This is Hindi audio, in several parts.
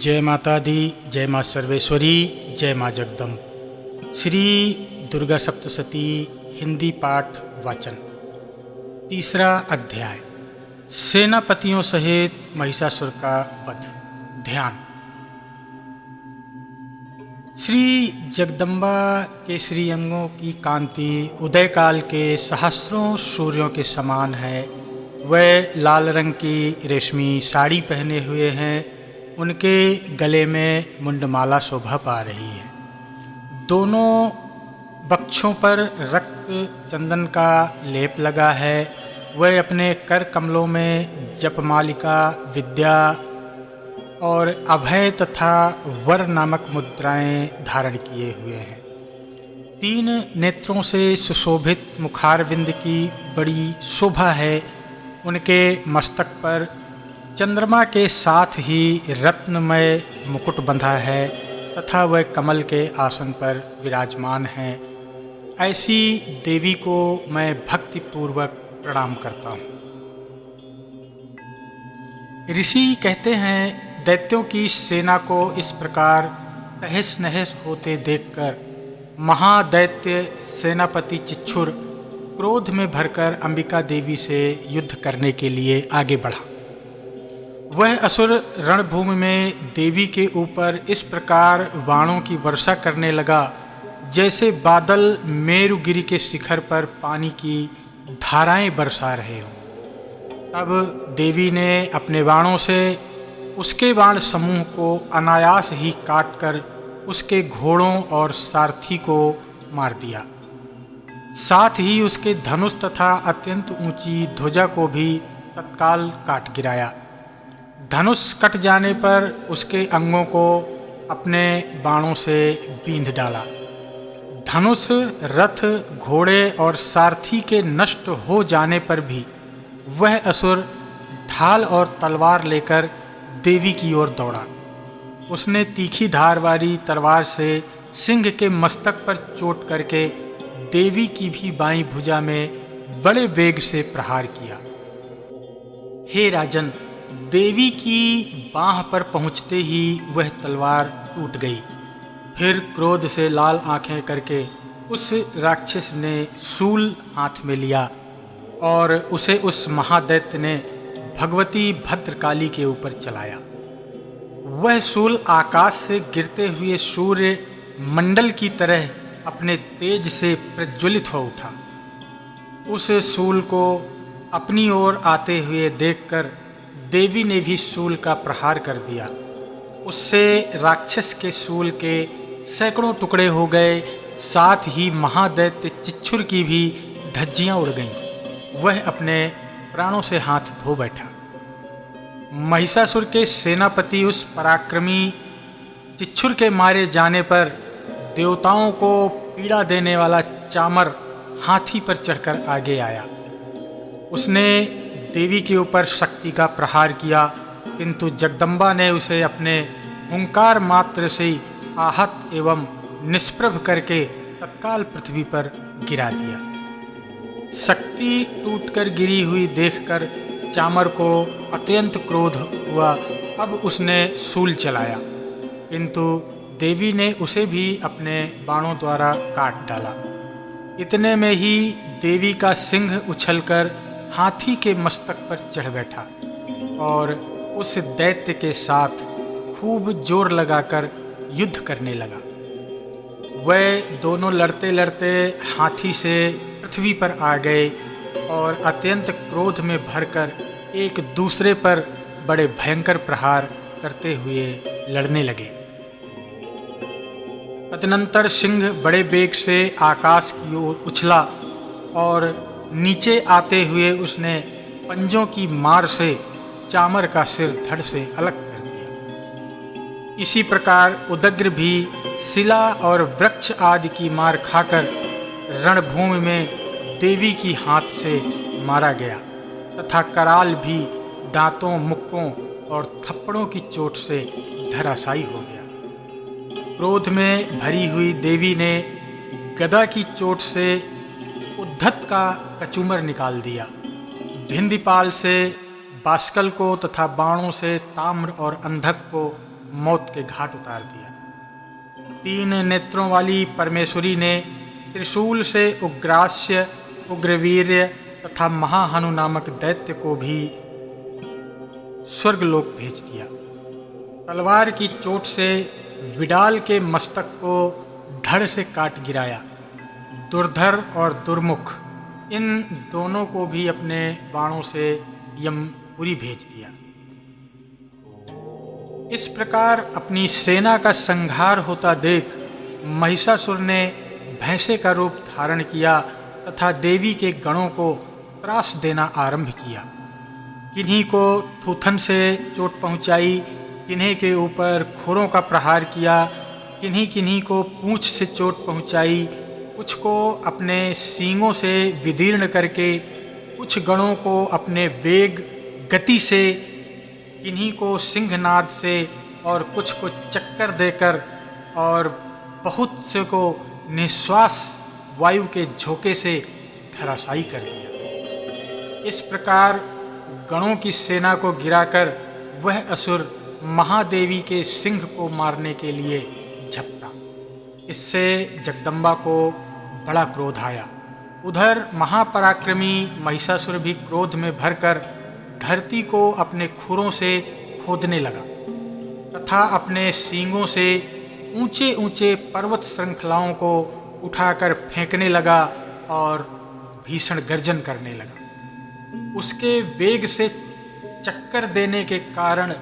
जय माता दी, जय माँ सर्वेश्वरी, जय माँ जगदम्ब। श्री दुर्गा सप्तशती हिंदी पाठ वाचन। तीसरा अध्याय, सेनापतियों सहित महिषासुर का वध। ध्यान। श्री जगदम्बा के श्री अंगों की कांति उदय काल के सहस्रों सूर्यों के समान है। वह लाल रंग की रेशमी साड़ी पहने हुए हैं। उनके गले में मुंडमाला शोभा पा रही है। दोनों वक्षों पर रक्त चंदन का लेप लगा है। वह अपने कर कमलों में जपमालिका, विद्या और अभय तथा वर नामक मुद्राएं धारण किए हुए हैं। 3 नेत्रों से सुशोभित मुखारविंद की बड़ी शोभा है। उनके मस्तक पर चंद्रमा के साथ ही रत्नमय मुकुट बंधा है तथा वह कमल के आसन पर विराजमान हैं। ऐसी देवी को मैं भक्तिपूर्वक प्रणाम करता हूँ। ऋषि कहते हैं, दैत्यों की सेना को इस प्रकार तहस नहस होते देखकर महादैत्य सेनापति चिच्छुर क्रोध में भरकर अंबिका देवी से युद्ध करने के लिए आगे बढ़ा। वह असुर रणभूमि में देवी के ऊपर इस प्रकार बाणों की वर्षा करने लगा जैसे बादल मेरुगिरी के शिखर पर पानी की धाराएं बरसा रहे हों। तब देवी ने अपने बाणों से उसके बाण समूह को अनायास ही काटकर उसके घोड़ों और सारथी को मार दिया। साथ ही उसके धनुष तथा अत्यंत ऊंची ध्वजा को भी तत्काल काट गिराया। धनुष कट जाने पर उसके अंगों को अपने बाणों से बींध डाला। धनुष, रथ, घोड़े और सारथी के नष्ट हो जाने पर भी वह असुर ढाल और तलवार लेकर देवी की ओर दौड़ा। उसने तीखी धार वाली तलवार से सिंह के मस्तक पर चोट करके देवी की भी बाईं भुजा में बड़े वेग से प्रहार किया। हे राजन, देवी की बाह पर पहुंचते ही वह तलवार टूट गई। फिर क्रोध से लाल आंखें करके उस राक्षस ने शूल हाथ में लिया और उसे उस महादैत्य ने भगवती भद्रकाली के ऊपर चलाया। वह शूल आकाश से गिरते हुए सूर्य मंडल की तरह अपने तेज से प्रज्वलित हो उठा। उस शूल को अपनी ओर आते हुए देखकर देवी ने भी शूल का प्रहार कर दिया। उससे राक्षस के शूल के सैकड़ों टुकड़े हो गए। साथ ही महादैत्य चिच्छुर की भी धज्जियां उड़ गईं। वह अपने प्राणों से हाथ धो बैठा। महिषासुर के सेनापति उस पराक्रमी चिच्छुर के मारे जाने पर देवताओं को पीड़ा देने वाला चामर हाथी पर चढ़कर आगे आया। उसने देवी के ऊपर शक्ति का प्रहार किया, किंतु जगदम्बा ने उसे अपने हुंकार मात्र से आहत एवं निष्प्रभ करके तत्काल पृथ्वी पर गिरा दिया। शक्ति टूटकर गिरी हुई देखकर चामर को अत्यंत क्रोध हुआ। अब उसने शूल चलाया, किंतु देवी ने उसे भी अपने बाणों द्वारा काट डाला। इतने में ही देवी का सिंह उछलकर हाथी के मस्तक पर चढ़ बैठा और उस दैत्य के साथ खूब जोर लगाकर युद्ध करने लगा। वह दोनों लड़ते लड़ते हाथी से पृथ्वी पर आ गए और अत्यंत क्रोध में भरकर एक दूसरे पर बड़े भयंकर प्रहार करते हुए लड़ने लगे। तदनंतर सिंह बड़े वेग से आकाश की ओर उछला और नीचे आते हुए उसने पंजों की मार से चामर का सिर धड़ से अलग कर दिया। इसी प्रकार उदग्र भी शिला और वृक्ष आदि की मार खाकर रणभूमि में देवी की हाथ से मारा गया तथा कराल भी दांतों, मुक्कों और थप्पड़ों की चोट से धराशायी हो गया। क्रोध में भरी हुई देवी ने गदा की चोट से उद्धत का कचूमर निकाल दिया। भिंदीपाल से बाष्कल को तथा बाणों से ताम्र और अंधक को मौत के घाट उतार दिया। 3 नेत्रों वाली परमेश्वरी ने त्रिशूल से उग्रास्य, उग्रवीर्य तथा महाहनु नामक दैत्य को भी स्वर्गलोक भेज दिया। तलवार की चोट से विडाल के मस्तक को धड़ से काट गिराया। दुर्धर और दुर्मुख इन दोनों को भी अपने बाणों से यमपुरी भेज दिया। इस प्रकार अपनी सेना का संहार होता देख महिषासुर ने भैंसे का रूप धारण किया तथा देवी के गणों को त्रास देना आरंभ किया। किन्हीं को थूथन से चोट पहुंचाई, किन्हीं के ऊपर खुरों का प्रहार किया, किन्हीं किन्हीं को पूंछ से चोट पहुंचाई, कुछ को अपने सींगों से विदीर्ण करके, कुछ गणों को अपने वेग गति से, किन्हीं को सिंहनाद से और कुछ को चक्कर देकर और बहुत से को निश्वास वायु के झोंके से धराशायी कर दिया। इस प्रकार गणों की सेना को गिराकर वह असुर महादेवी के सिंह को मारने के लिए झपटा। इससे जगदम्बा को बड़ा क्रोध आया। उधर महापराक्रमी महिषासुर भी क्रोध में भरकर धरती को अपने खुरों से खोदने लगा तथा अपने सींगों से ऊंचे ऊंचे पर्वत श्रृंखलाओं को उठाकर फेंकने लगा और भीषण गर्जन करने लगा। उसके वेग से चक्कर देने के कारण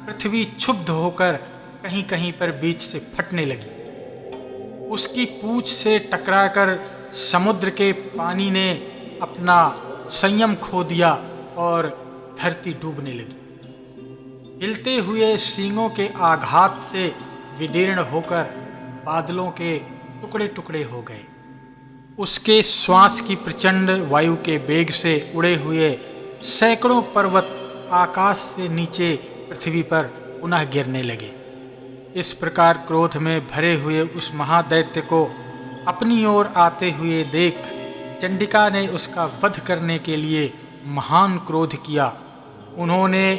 पृथ्वी क्षुब्ध होकर कहीं कहीं पर बीच से फटने लगी। उसकी पूंछ से टकराकर समुद्र के पानी ने अपना संयम खो दिया और धरती डूबने लगी। हिलते हुए सींगों के आघात से विदीर्ण होकर बादलों के टुकड़े टुकड़े हो गए। उसके श्वास की प्रचंड वायु के वेग से उड़े हुए सैकड़ों पर्वत आकाश से नीचे पृथ्वी पर पुनः गिरने लगे। इस प्रकार क्रोध में भरे हुए उस महादैत्य को अपनी ओर आते हुए देख चंडिका ने उसका वध करने के लिए महान क्रोध किया। उन्होंने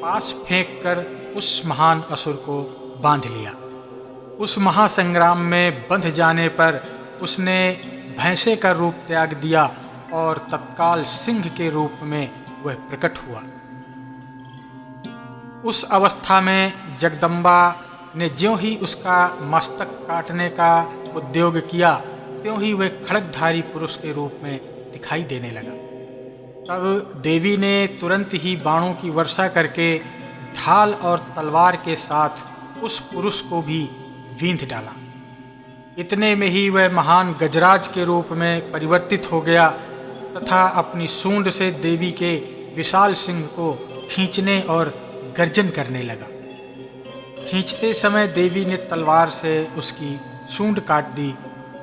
पास फेंककर उस महान असुर को बांध लिया। उस महासंग्राम में बंध जाने पर उसने भैंसे का रूप त्याग दिया और तत्काल सिंह के रूप में वह प्रकट हुआ। उस अवस्था में जगदम्बा ने ज्यों ही उसका मस्तक काटने का उद्योग किया त्यों ही वह खड्गधारी पुरुष के रूप में दिखाई देने लगा। तब देवी ने तुरंत ही बाणों की वर्षा करके ढाल और तलवार के साथ उस पुरुष को भी बींध डाला। इतने में ही वह महान गजराज के रूप में परिवर्तित हो गया तथा अपनी सूंड से देवी के विशाल सिंह को खींचने और गर्जन करने लगा। खींचते समय देवी ने तलवार से उसकी सूंड काट दी।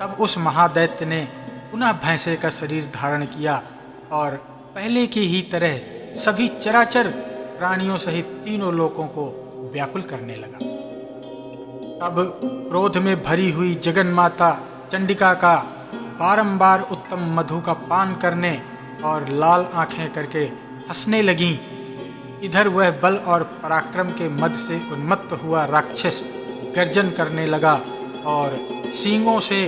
तब उस महादैत्य ने पुनः भैंसे का शरीर धारण किया और पहले की ही तरह सभी चराचर प्राणियों सहित तीनों लोकों को व्याकुल करने लगा। तब क्रोध में भरी हुई जगन माता चंडिका का बारंबार उत्तम मधु का पान करने और लाल आंखें करके हंसने लगीं। इधर वह बल और पराक्रम के मद से उन्मत्त हुआ राक्षस गर्जन करने लगा और सींगों से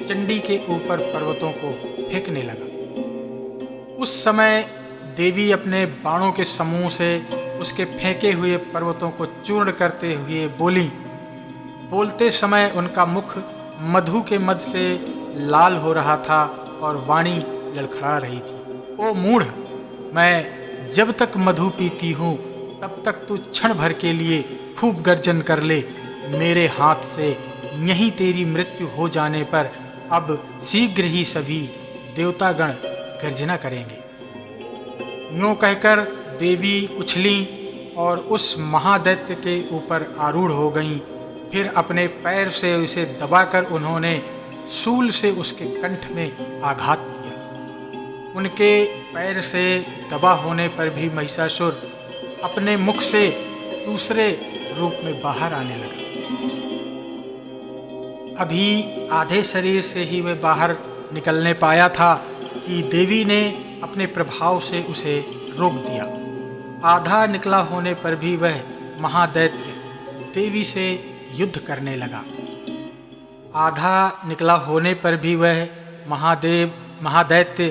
चंडी के ऊपर पर्वतों को फेंकने लगा। उस समय देवी अपने बाणों के समूह से उसके फेंके हुए पर्वतों को चूर्ण करते हुए बोली। बोलते समय उनका मुख मधु के मद से लाल हो रहा था और वाणी लड़खड़ा रही थी। ओ मूढ़, मैं जब तक मधु पीती हूँ तब तक तू क्षण भर के लिए खूब गर्जन कर ले। मेरे हाथ से यहीं तेरी मृत्यु हो जाने पर अब शीघ्र ही सभी देवतागण गर्जना करेंगे। यूँ कहकर देवी उछली और उस महादैत्य के ऊपर आरूढ़ हो गईं। फिर अपने पैर से उसे दबाकर उन्होंने शूल से उसके कंठ में आघात किया। उनके पैर से दबा होने पर भी महिषासुर अपने मुख से दूसरे रूप में बाहर आने लगा। अभी आधे शरीर से ही वह बाहर निकलने पाया था कि देवी ने अपने प्रभाव से उसे रोक दिया। आधा निकला होने पर भी वह महादैत्य देवी से युद्ध करने लगा। आधा निकला होने पर भी वह महादैत्य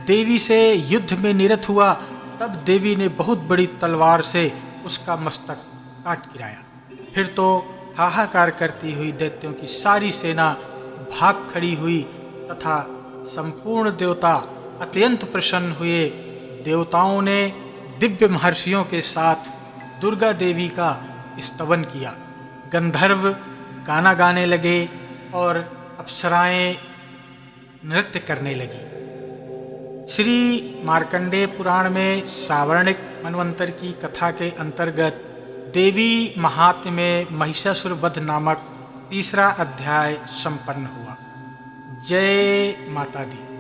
देवी से युद्ध में निरत हुआ। तब देवी ने बहुत बड़ी तलवार से उसका मस्तक काट गिराया। फिर तो हाहाकार करती हुई दैत्यों की सारी सेना भाग खड़ी हुई तथा संपूर्ण देवता अत्यंत प्रसन्न हुए। देवताओं ने दिव्य महर्षियों के साथ दुर्गा देवी का स्तवन किया। गंधर्व गाना गाने लगे और अप्सराएं नृत्य करने लगी। श्री मार्कंडेय पुराण में सावर्णिक मनवंतर की कथा के अंतर्गत देवी महात्म्य में महिषासुर वध नामक तीसरा अध्याय संपन्न हुआ। जय माता दी।